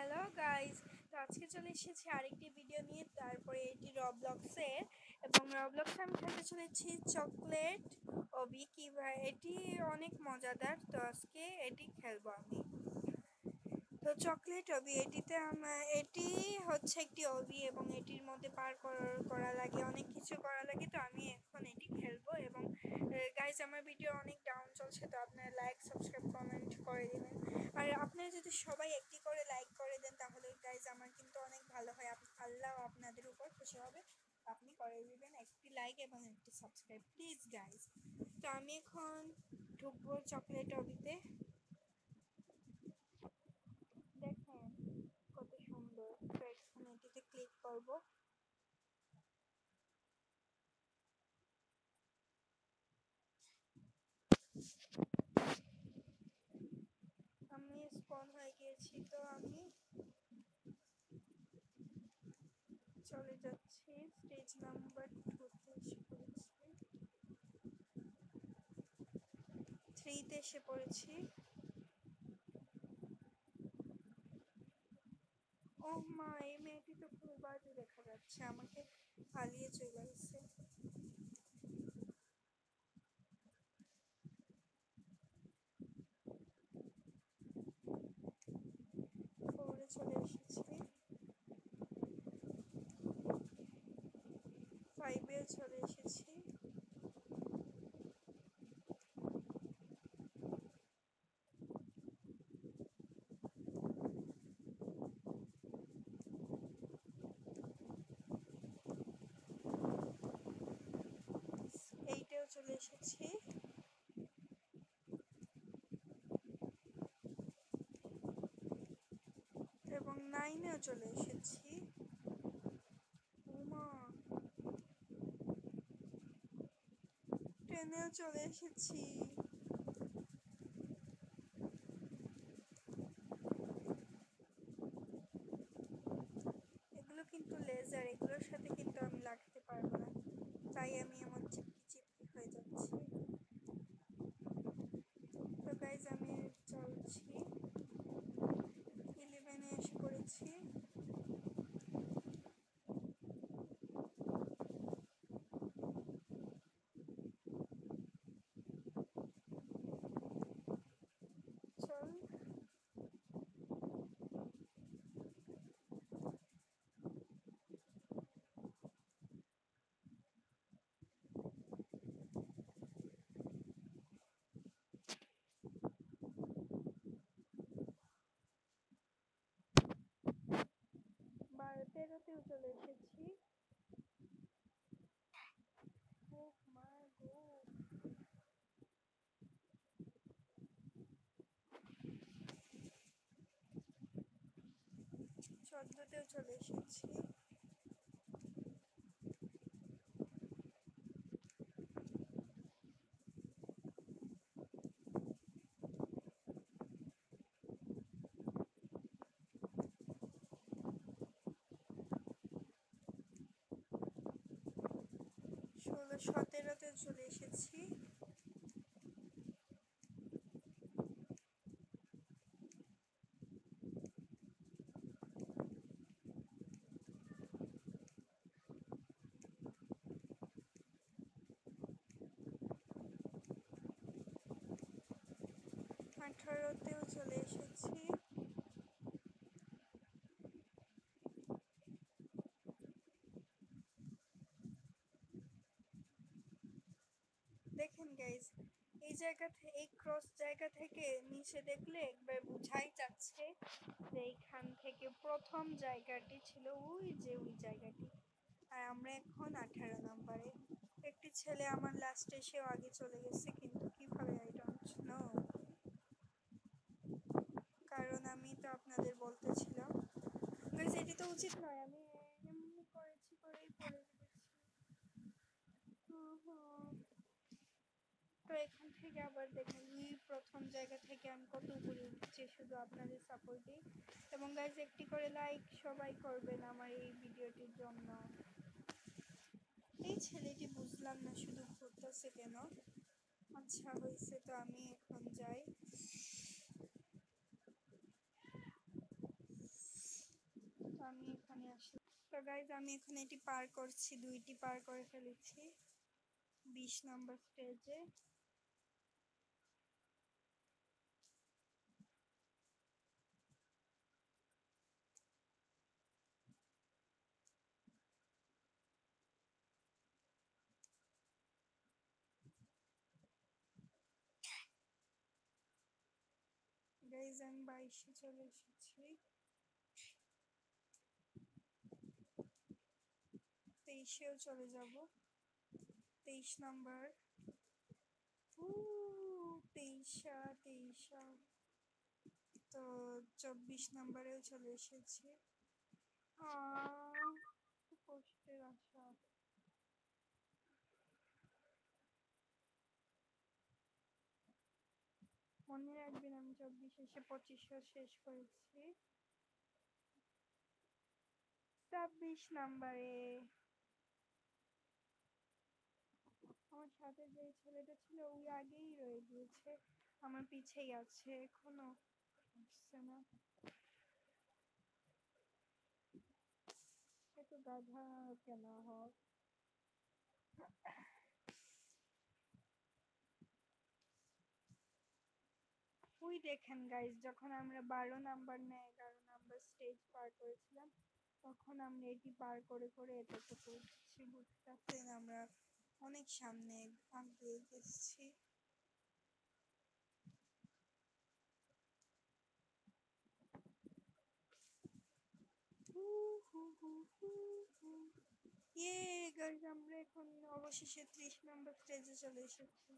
Hello guys, তো আজকে চলে এসেছি আরেকটি ভিডিও নিয়ে। তারপরে এটি রবলক্সের, এবং রবলক্সে আমি খেলতে চলেছি চকলেট ওবি। এটি অনেক মজাদার, তো আজকে এটি খেলবো আমি। তো চকলেট ওবি, এটি হচ্ছে একটি ওবি এবং এটির মধ্যে পার করা লাগে, অনেক কিছু করা লাগে। তো আমি এখন এটি খেলবো। এবং গাইজ, আমার ভিডিও অনেক ডাউন চলছে, তো আপনারা লাইক, সাবস্ক্রাইব, কমেন্ট করে দেবেন। আর আপনারা যদি সবাই একটি করে লাইক করে দেন তাহলে গাইজ আমার কিন্তু অনেক ভালো হয়। আল্লাহ আপনাদের উপর খুশি হবে। আপনি করে দেবেন একটি লাইক এবং একটি সাবস্ক্রাইব, প্লিজ গাইজ। তো আমি এখন ঢুকবো চকলেট ওবিতে। দেখেন কত সুন্দর। তো এখন এটিতে ক্লিক করব। আমি স্পন হয়ে গিয়েছি, তো আমি চলে যাচ্ছি স্টেজ নাম্বার 2তে। এসে পড়েছি, 3তে এসে পড়েছি। ও মা, এই মেয়েটি তো খুব বাজে দেখা যাচ্ছে, আমাকে পালিয়ে চলে গেছে। ফোরে চলে এসেছি, 5এ চলে এসেছি। এইটেও চলে এসেছি। এবং 9এও চলে এসেছি। উমা, 10এও চলে এসেছি। এগুলো কিন্তু লেজার, এগুলোর সাথে কিন্তু আমি লাগতে পারবো না, তাই আমি এমন চিপকি চিপকি হয়ে যাচ্ছি। তো গাইজ, আমি চলছি, 11এ এসে পড়েছি। চল, বারো 13তেও চলে এসেছি। ও মা গো, 14তেও চলে এসেছি। 16 17তেও চলে এসেছি। আঠারোতেও চলে এসেছি। দেখেন গাইজ, এই ক্রস জায়গা থেকে নিচে দেখলে একবার বুঝাই যাচ্ছে যে এইখান থেকে প্রথম জায়গাটি ছিল ওই জায়গাটি। আর আমরা এখন 18 নম্বরে। একটি ছেলে আমার লাস্টে এসেও আগে চলে গেছে, কিন্তু কিভাবে আই ডোন্ট নো। কারণ আমি তো আপনাদের বলতেছিলাম গাইজ, এটি তো উচিত নয়, আমি এমনি করেছি করেই পড়ে গেছি। তো এখান থেকে আবার দেখেন প্রথম জায়গা থেকে আমি কত উপরে উঠছি শুধু আপনাদের সাপোর্টে। এবং গাইজ, একটি করে লাইক সবাই করবেন আমার এই ভিডিওটির জন্য। এই ছেলেটি বুঝলাম না, শুধু ঘুরতেছে কেন। আচ্ছা হয়েছে, তো আমি এখন যাই। তো গাইজ আমি এখন এটি পার করছি, 2টি পার করে ফেলেছি 20 নম্বর স্টেজে। গাইজ আমি 22-এ চলে এসেছি, 23-এও চলে যাব, 23 নম্বর। 23 তো 24 নম্বরেও চলে এসেছি। কষ্টের আশা। মনে রাখবেন আমি 24 এসে 25 শেষ করেছি। 26 নম্বরে আমার সাথে যে ছেলেটা ছিল ওই আগেই রয়ে গিয়েছে, আমার পিছেই আছে, এখনো আসছে না। সে তো গাধা কেন হোক। ওই দেখেন গাইজ, যখন আমরা 12 নাম্বার না 11 নাম্বার স্টেজ পার করেছিলাম তখন আমরা এটি পার করে করে এতটুকু উঠেছি, বুঝতেছেন আমরা অনেক সামনে এগিয়ে গেছি। গাইজ আমরা এখন অবশেষে 30 নম্বর স্টেজে চলে এসেছি।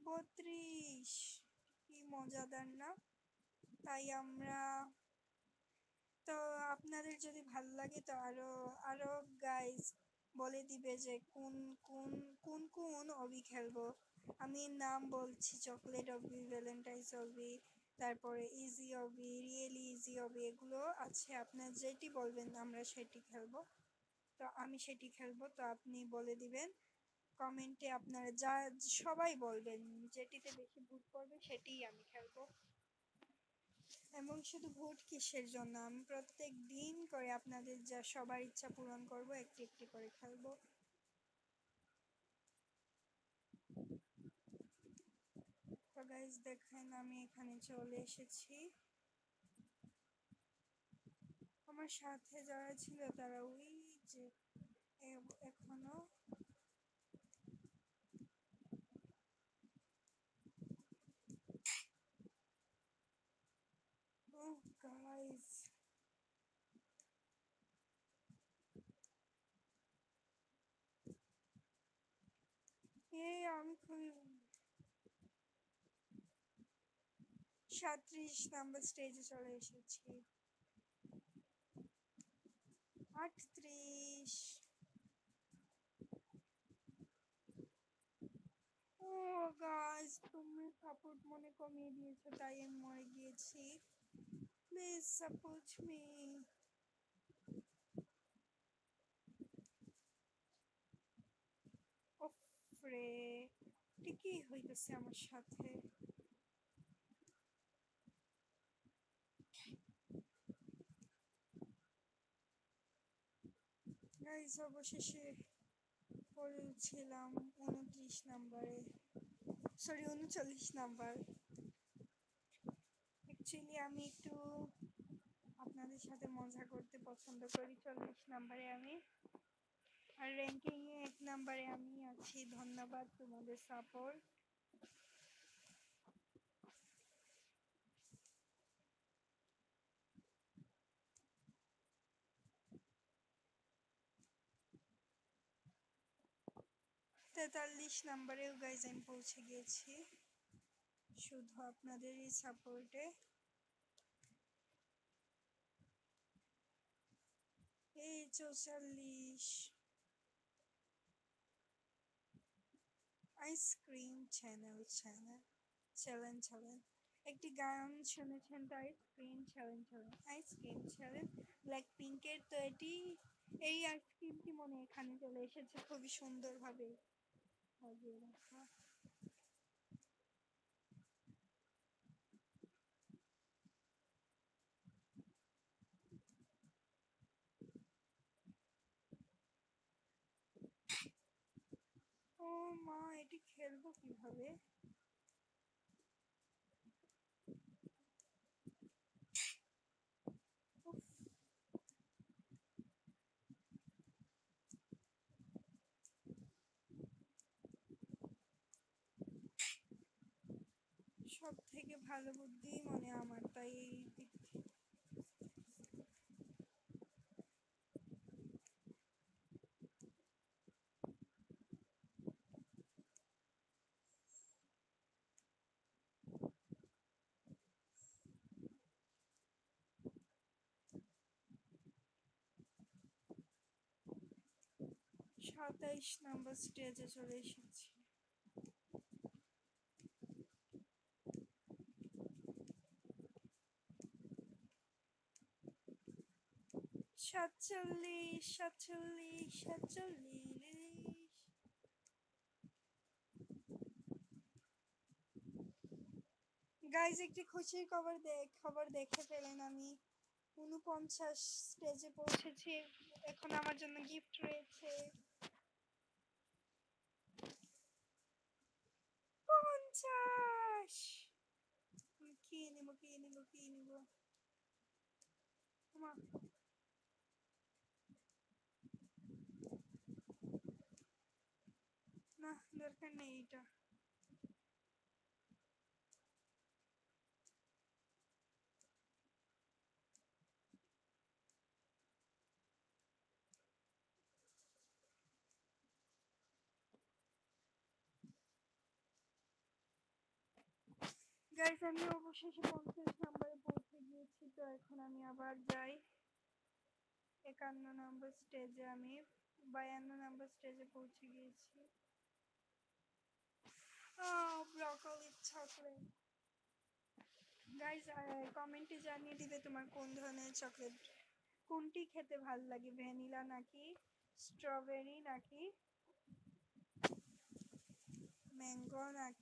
32 কি মজাদার না? তাই আমরা তো আপনাদের যদি ভালো লাগে তো আরো আরো গাইজ বলে দিবে যে কোন কোন কোন কোন অবি খেলবো। আমি নাম বলছি, চকলেট অবি, ভ্যালেন্টাইন্স অবি, তারপরে ইজি অবি, রিয়েলি ইজি অবি, এগুলো আছে। আপনার যেটি বলবেন আমরা সেটি খেলবো, তো আমি সেটি খেলবো। তো আপনি বলে দিবেন কমেন্টে, আপনারা যা সবাই বলবেন যেটিতে বেশি ভোট পড়বে সেটিই আমি খেলবো। এবং শুধু ভোট কিসের জন্য, আমি প্রত্যেক দিন করে আপনাদের যা সবার ইচ্ছা পূরণ করব, একটি একটি করে খেলবো। তো গাইজ দেখেন আমি এখানে চলে এসেছি, আমার সাথে যারা ছিল তারা ওই যে এখনো গাইজ আমি খুবই 37 নাম্বার স্টেজে চলে এসেছি, 38। গাইজ তুমি সাপোর্ট মনে কমিয়ে দিয়েছো তাই আমি মরে গিয়েছি, প্লিজ সাপোর্ট মি। ওফরে কি হইতেছে আমার সাথে? গাইজ অবশেষে পড়েছিলাম 29 নাম্বারে, সরি 39 নাম্বার। অ্যাকচুয়ালি আমি একটু আপনাদের সাথে মজা করতে পছন্দ করি। 40 নাম্বারে আমি, আর র্যাঙ্কিংয়ে 1 নাম্বারে আমি আছি। ধন্যবাদ তোমাদের সাপোর্ট। তেতাল্লিশ নাম্বারেও গাইজ আমি পৌঁছে গিয়েছি শুধু আপনাদের এই সাপোর্টে। এই 44 আইসক্রিম চ্যালেঞ্জ একটি গান শুনেছেন তো, আইসক্রিম চ্যালেঞ্জ ব্ল্যাক পিঙ্কের। তো এই আইসক্রিমটি মনে এখানে চলে এসেছে খুবই সুন্দরভাবে সাজিয়ে রাখা। মা এটি খেলবো কিভাবে? সব থেকে ভালো বুদ্ধি মনে আমার, তাই এই দিক সাতাইশ নম্বর স্টেজে চলে এসেছি। সাতচল্লিশ, সাতচল্লিশ, সাতচল্লিশ। গাইজ একটি খুশির খবর দেখে ফেলেন, আমি 49 স্টেজে পৌঁছেছি। এখন আমার জন্য গিফট রয়েছে 50। কি নিব, কি নিব, কি নিব? না, দরকার নেই এটা। গাইজ আমি অবশেষে 50 নম্বরে পৌঁছে গিয়েছি। তো এখন আমি আবার যাই 51 নম্বর স্টেজে। আমি 52 নম্বর স্টেজে পৌঁছে গিয়েছি। Broccoli chocolate. গাইজ কমেন্টে জানিয়ে দিবে তোমার কোন ধরনের চকলেট, কোনটি খেতে ভালো লাগে, ভ্যানিলা নাকি স্ট্রবেরি নাকি ম্যাঙ্গো নাকি